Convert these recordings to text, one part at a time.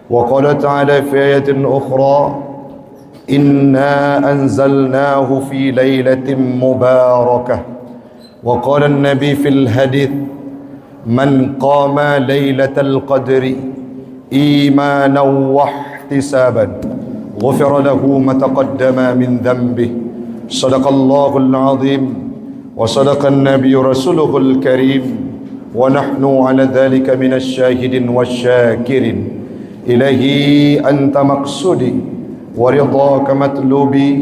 وقال تعالى في آية أخرى إنا أنزلناه في ليلة مباركة. وقال النبي في الحديث من قام ليلة القدر إيمانا واحتسابا غفر له ما تقدم من ذنبه. صدق الله العظيم وصدق النبي رسوله الكريم ونحن على ذلك من الشاهدين والشاكرين. إلهي أنت مقصودي ورضاك مطلوبي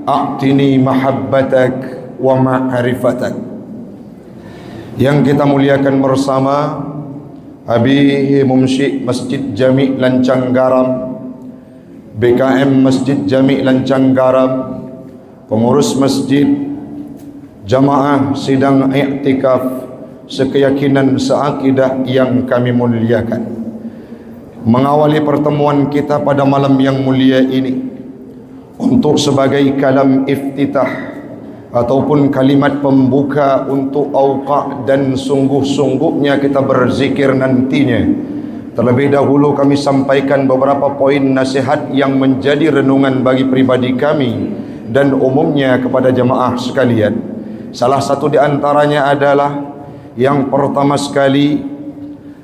أعطني محبتك ومعرفتك. Yang kita muliakan bersama Habib Mumsyik Masjid Jami' Lancang Garam, BKM Masjid Jami' Lancang Garam, pengurus masjid, jamaah sidang i'tikaf sekeyakinan seakidah yang kami muliakan. Mengawali pertemuan kita pada malam yang mulia ini untuk sebagai kalam iftitah ataupun kalimat pembuka untuk auqa' dan sungguh-sungguhnya kita berzikir nantinya. Terlebih dahulu kami sampaikan beberapa poin nasihat yang menjadi renungan bagi pribadi kami dan umumnya kepada jemaah sekalian. Salah satu di antaranya adalah yang pertama sekali,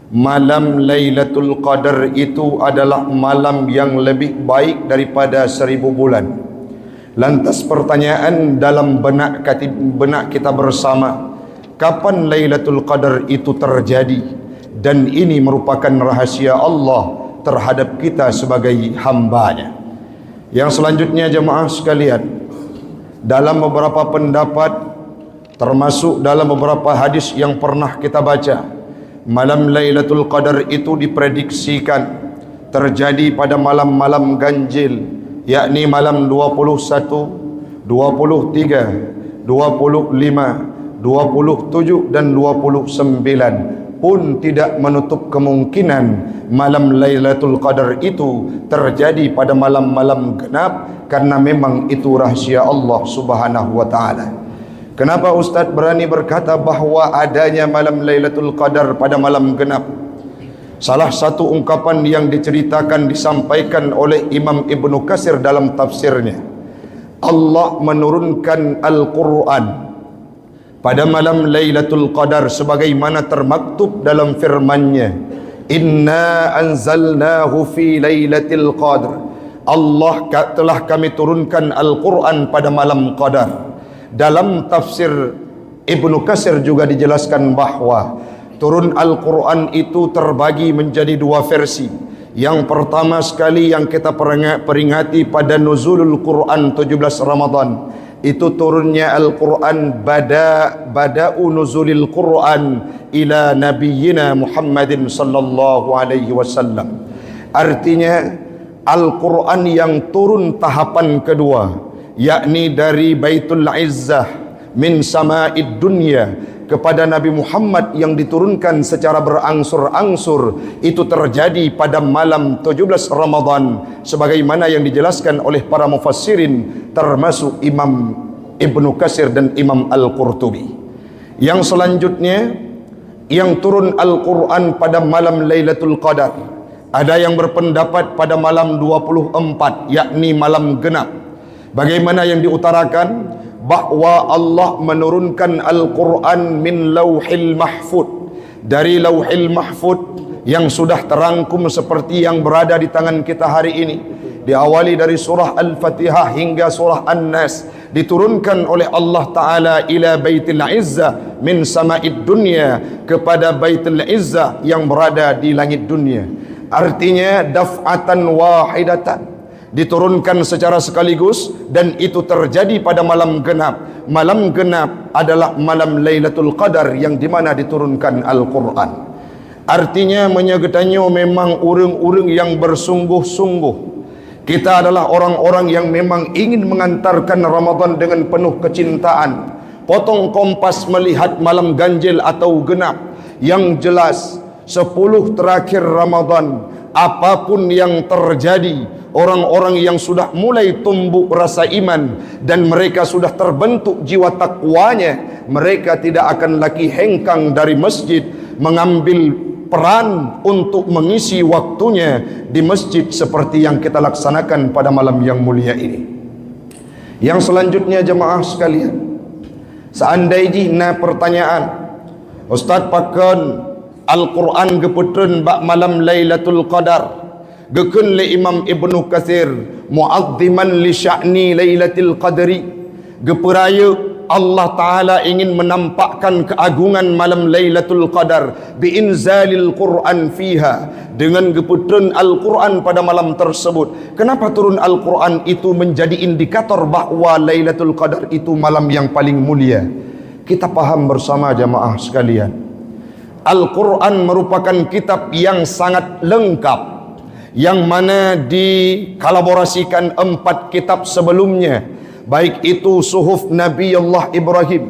malam Lailatul Qadar itu adalah malam yang lebih baik daripada 1000 bulan. Lantas pertanyaan dalam benak kita bersama, kapan Lailatul Qadar itu terjadi? Dan ini merupakan rahasia Allah terhadap kita sebagai hambanya. Yang selanjutnya jemaah sekalian, dalam beberapa pendapat termasuk dalam beberapa hadis yang pernah kita baca, malam Lailatul Qadar itu diprediksikan terjadi pada malam-malam ganjil, yakni malam 21, 23, 25, 27 dan 29. Pun tidak menutup kemungkinan malam Lailatul Qadar itu terjadi pada malam-malam genap, karena memang itu rahasia Allah Subhanahu wa taala. Kenapa Ustaz berani berkata bahawa adanya malam Lailatul Qadar pada malam genap? Salah satu ungkapan yang diceritakan disampaikan oleh Imam Ibnu Katsir dalam tafsirnya, Allah menurunkan Al-Quran pada malam Lailatul Qadar sebagaimana termaktub dalam firman-Nya, Inna anzalnahu fi Lailatul Qadar. Allah telah kami turunkan Al-Quran pada malam Qadar. Dalam tafsir Ibnu Katsir juga dijelaskan bahwa turun Al-Quran itu terbagi menjadi 2 versi. Yang pertama sekali yang kita peringati pada nuzulul Quran 17 Ramadan, itu turunnya Al-Quran bada'u nuzulil Quran ila nabiyyina Muhammadin sallallahu alaihi wasallam. Artinya Al-Quran yang turun tahapan kedua, yakni dari Baitul Izzah min sama'id dunya kepada Nabi Muhammad yang diturunkan secara berangsur-angsur, itu terjadi pada malam 17 Ramadan sebagaimana yang dijelaskan oleh para mufassirin termasuk Imam Ibnu Katsir dan Imam Al-Qurtubi. Yang selanjutnya yang turun Al-Quran pada malam Lailatul Qadar, ada yang berpendapat pada malam 24, yakni malam genap. Bagaimana yang diutarakan bahwa Allah menurunkan Al-Quran min Lauhil Mahfud, dari Lauhil Mahfud yang sudah terangkum seperti yang berada di tangan kita hari ini, diawali dari surah Al-Fatihah hingga surah An-Nas, diturunkan oleh Allah Ta'ala ila Baitul Izzah min sama'id dunya, kepada Baitul Izzah yang berada di langit dunia. Artinya daf'atan wahidatan, diturunkan secara sekaligus, dan itu terjadi pada malam genap. Malam genap adalah malam Lailatul Qadar yang dimana diturunkan Al-Quran. Artinya menyegetanya memang urang-urang yang bersungguh-sungguh. Kita adalah orang-orang yang memang ingin mengantarkan Ramadan dengan penuh kecintaan. Potong kompas melihat malam ganjil atau genap. Yang jelas 10 terakhir Ramadan, apapun yang terjadi, orang-orang yang sudah mulai tumbuh rasa iman dan mereka sudah terbentuk jiwa takwanya, mereka tidak akan lagi hengkang dari masjid mengambil peran untuk mengisi waktunya di masjid seperti yang kita laksanakan pada malam yang mulia ini. Yang selanjutnya jemaah sekalian, seandainya pertanyaan, Ustaz pakan Al-Quran geputun bak malam Lailatul Qadar, gekun le Imam Ibnu Katsir mu'azziman li sya'ni Lailatul Qadri, geperaya Allah Ta'ala ingin menampakkan keagungan malam Lailatul Qadar biinzalil Quran fiha, dengan geputun Al-Quran pada malam tersebut. Kenapa turun Al-Quran itu menjadi indikator bahawa Lailatul Qadar itu malam yang paling mulia? Kita paham bersama jamaah sekalian, Al-Quran merupakan kitab yang sangat lengkap, yang mana dikolaborasikan 4 kitab sebelumnya, baik itu suhuf Nabi Allah Ibrahim,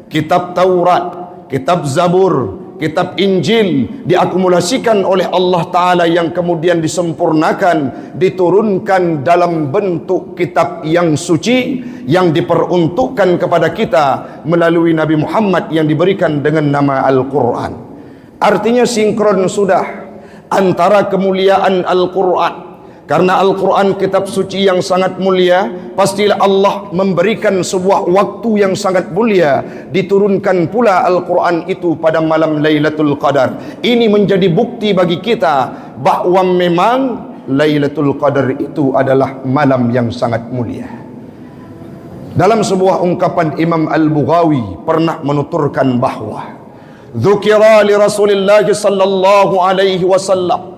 kitab Taurat, kitab Zabur, kitab Injil, diakumulasikan oleh Allah Ta'ala yang kemudian disempurnakan, diturunkan dalam bentuk kitab yang suci, yang diperuntukkan kepada kita melalui Nabi Muhammad yang diberikan dengan nama Al-Quran. Artinya sinkron sudah antara kemuliaan Al-Quran. Karena Al-Quran kitab suci yang sangat mulia, pastilah Allah memberikan sebuah waktu yang sangat mulia, diturunkan pula Al-Quran itu pada malam Lailatul Qadar. Ini menjadi bukti bagi kita bahawa memang Lailatul Qadar itu adalah malam yang sangat mulia. Dalam sebuah ungkapan, Imam Al-Bughawi pernah menuturkan bahawa dzukira li Rasulillah sallallahu alaihi wasallam,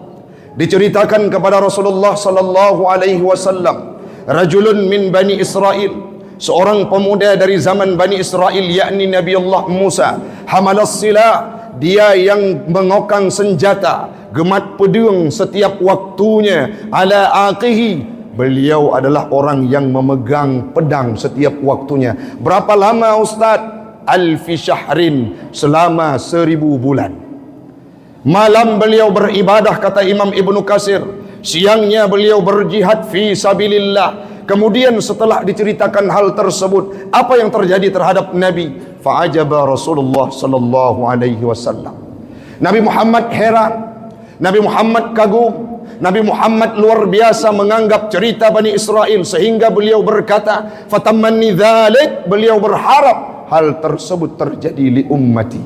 diceritakan kepada Rasulullah sallallahu alaihi wasallam, rajulun min Bani Israel, seorang pemuda dari zaman Bani Israel, yakni Nabi Allah Musa, hamalas silah, dia yang mengokang senjata, gemat pedang setiap waktunya, ala aqihi, beliau adalah orang yang memegang pedang setiap waktunya. Berapa lama Ustaz? Alfi syahrin, selama 1000 bulan. Malam beliau beribadah, kata Imam Ibnu Katsir, siangnya beliau berjihad fi sabilillah. Kemudian setelah diceritakan hal tersebut, apa yang terjadi terhadap Nabi? Fa'ajaba Rasulullah sallallahu alaihi wasallam. Nabi Muhammad heran, Nabi Muhammad kagum, Nabi Muhammad luar biasa menganggap cerita Bani Israel, sehingga beliau berkata, fatamanni dzalik, beliau berharap hal tersebut terjadi li ummati,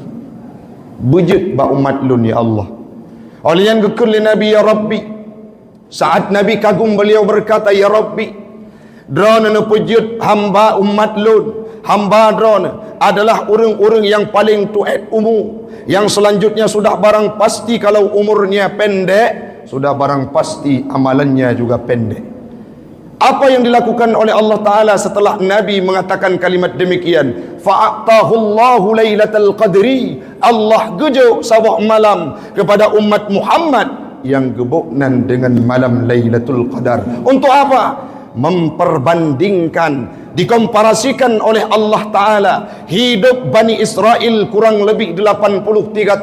bujud ba umat lun ya Allah. Oleh yang gekul li Nabi, ya Rabbi, saat Nabi kagum beliau berkata, ya Rabbi, drona pujud hamba umat lun, hamba drona adalah orang-orang yang paling tuat umur, yang selanjutnya sudah barang pasti kalau umurnya pendek, sudah barang pasti amalannya juga pendek. Apa yang dilakukan oleh Allah Ta'ala setelah Nabi mengatakan kalimat demikian? Fa'atahullahu Lailatul Qadri, Allah gejuk sabah malam kepada umat Muhammad yang gebuknan dengan malam Lailatul Qadar. Untuk apa? Memperbandingkan, dikomparasikan oleh Allah Ta'ala hidup Bani Israel kurang lebih 83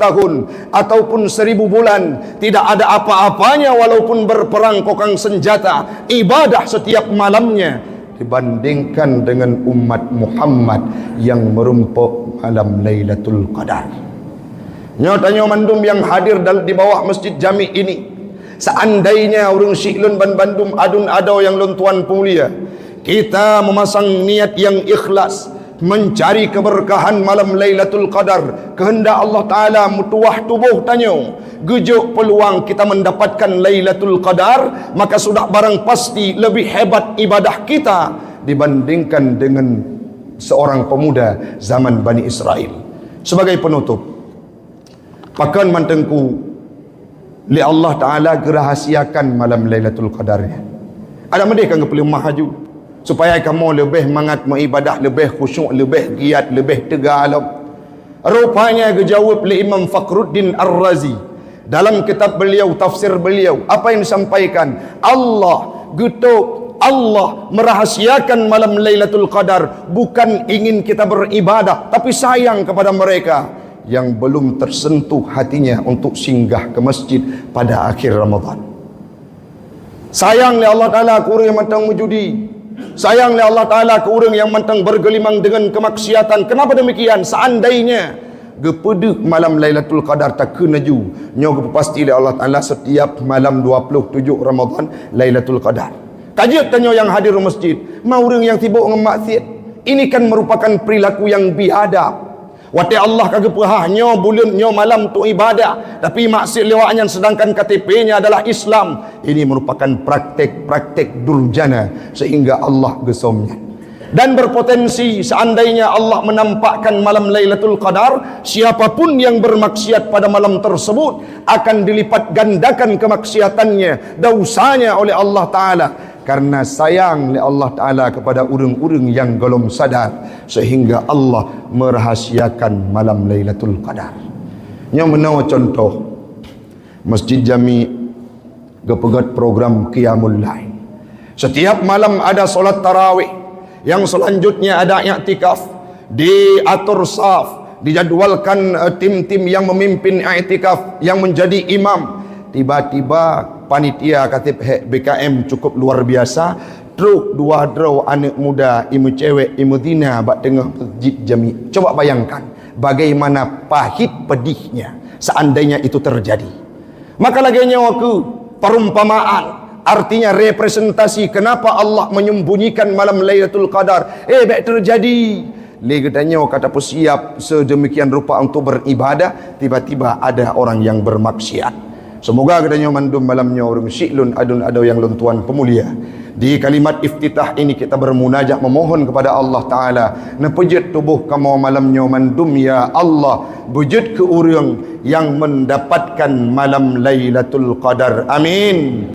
tahun ataupun 1000 bulan, tidak ada apa-apanya walaupun berperang kokang senjata, ibadah setiap malamnya, dibandingkan dengan umat Muhammad yang merumpuk malam Lailatul Qadar. Nyatanya mandum yang hadir di bawah Masjid Jami ini, seandainya orang Syiklun Ban Bandung adun adau yang luntuan pemulia, kita memasang niat yang ikhlas mencari keberkahan malam Lailatul Qadar, kehendak Allah Ta'ala mutuah tubuh tanya gejuk peluang kita mendapatkan Lailatul Qadar, maka sudah barang pasti lebih hebat ibadah kita dibandingkan dengan seorang pemuda zaman Bani Israel. Sebagai penutup, pakan mantengku li Allah Ta'ala gerahasiakan malam Lailatul Qadarnya. Ada mereka yang perlu mahaju supaya kamu lebih mangat mengibadah, lebih khusyuk, lebih giat, lebih tegalam. Rupanya dijawab oleh Imam Fakhruddin Ar-Razi dalam kitab beliau, tafsir beliau. Apa yang disampaikan? Allah getuk, Allah merahasiakan malam Lailatul Qadar bukan ingin kita beribadah, tapi sayang kepada mereka yang belum tersentuh hatinya untuk singgah ke masjid pada akhir Ramadan. Sayangnya Allah Ta'ala ke orang yang mantang menjudi, sayangnya Allah Ta'ala ke orang yang mantang bergelimang dengan kemaksiatan. Kenapa demikian? Seandainya kepada malam Lailatul Qadar tak kena ju nyo pasti oleh Allah Taala setiap malam 27 Ramadan Lailatul Qadar. Kajian tanya yang hadir di masjid, mau orang yang sibuk dengan maksiat, ini kan merupakan perilaku yang biadab. Wati Allah kagak perah nyo bulan nyo malam tu ibadah, tapi maksiat lewatnya sedangkan KTP-nya adalah Islam. Ini merupakan praktek-praktek durjana sehingga Allah gesomnya. Dan berpotensi seandainya Allah menampakkan malam Lailatul Qadar, siapapun yang bermaksiat pada malam tersebut akan dilipat gandakan kemaksiatannya, dosanya oleh Allah Ta'ala, karena sayang oleh Allah Ta'ala kepada orang-orang yang belum sadar, sehingga Allah merahasiakan malam Lailatul Qadar. Yang menawa contoh Masjid Jami kepegat program Qiyamul Lail. Setiap malam ada solat tarawih, yang selanjutnya ada i'tikaf, diatur saf, dijadwalkan tim-tim yang memimpin i'tikaf yang menjadi imam. Tiba-tiba panitia katib BKM cukup luar biasa, truk dua draw anak muda, imu cewek, imu zina bak tengah masjid Jami. Coba bayangkan bagaimana pahit pedihnya seandainya itu terjadi. Maka lagi nyawaku perumpamaan, artinya representasi kenapa Allah menyembunyikan malam Lailatul Qadar. Baik terjadi. Katanya kata siap sedemikian rupa untuk beribadah, tiba-tiba ada orang yang bermaksiat. Semoga katanya mandum malamnya orang syi'lun adun ada yang luntuan pemulia. Di kalimat iftitah ini kita bermunajat memohon kepada Allah Ta'ala, nepejit tubuh kamu malamnya mandum ya Allah, bujud ke orang yang mendapatkan malam Lailatul Qadar. Amin.